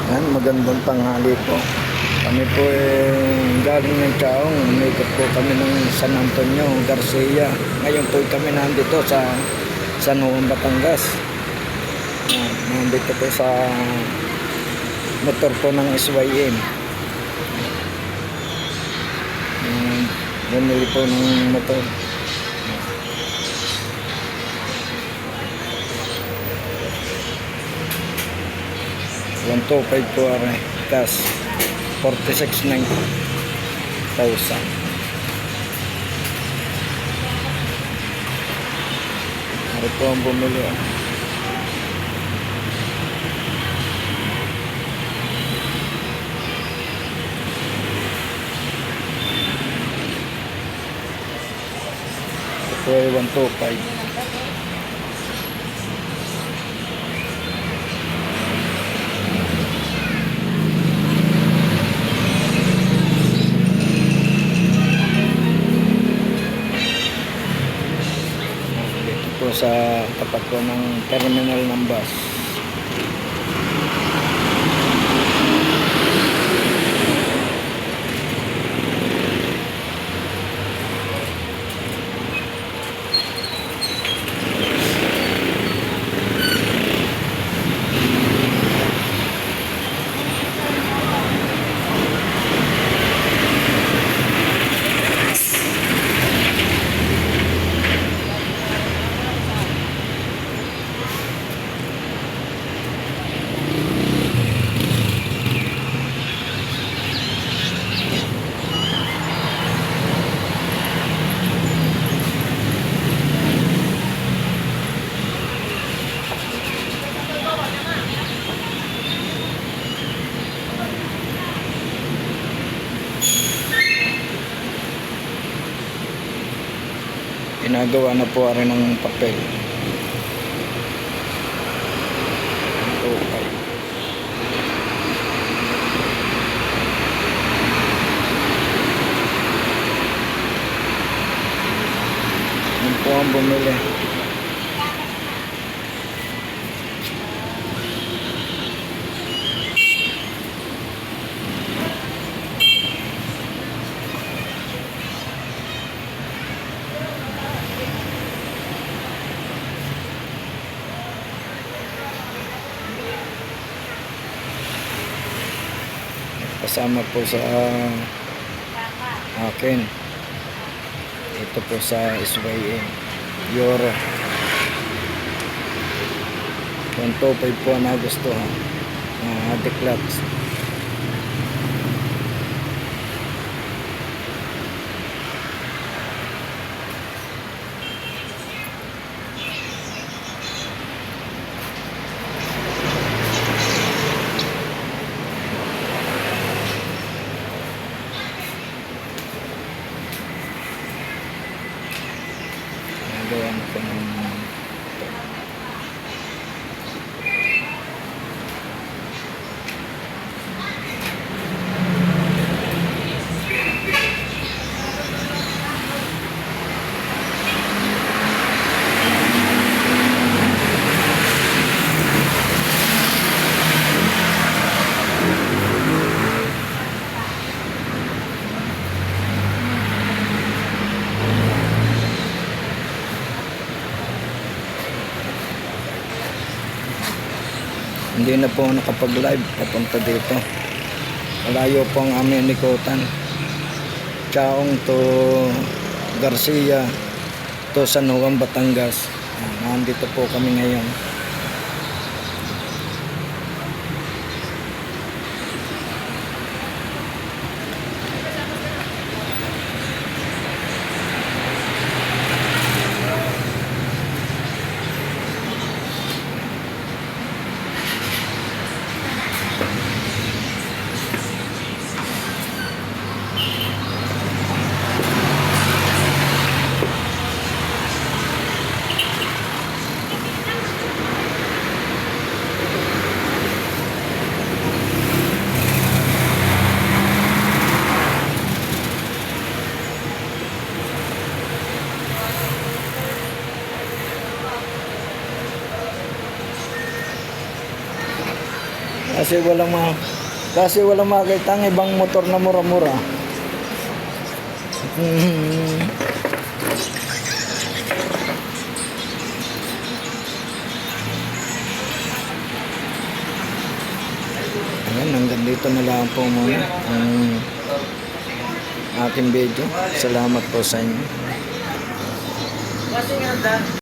Yan, magandang tanghali po. Kami po galing ng Chaong. Umikot po kami ng San Antonio, Garcia. Ngayon po kami nandito sa San Juan, Batangas. Yan, nandito po sa motor po ng SYM. Bumili po ng motor. 125 po are cash 46,900. Ano po ang bumili? Ito ay 125. Sa tapat ko ng terminal ng bus. Ginagawa na po rin ng papel. Okay. Yan po ang bumili. Kasama po sa akin ito po sa SYM Euro 125 po na gusto declats. Gawa na po ng hindi na po nakapag-live papunta dito. Malayo po ang aming nikutan. Chaong to Garcia to San Juan, Batangas. Nandito po kami ngayon. Kasi walang makita ang ibang motor na mura-mura. Ayan, hanggang dito na lang po muna ang aking video. Salamat po sa inyo.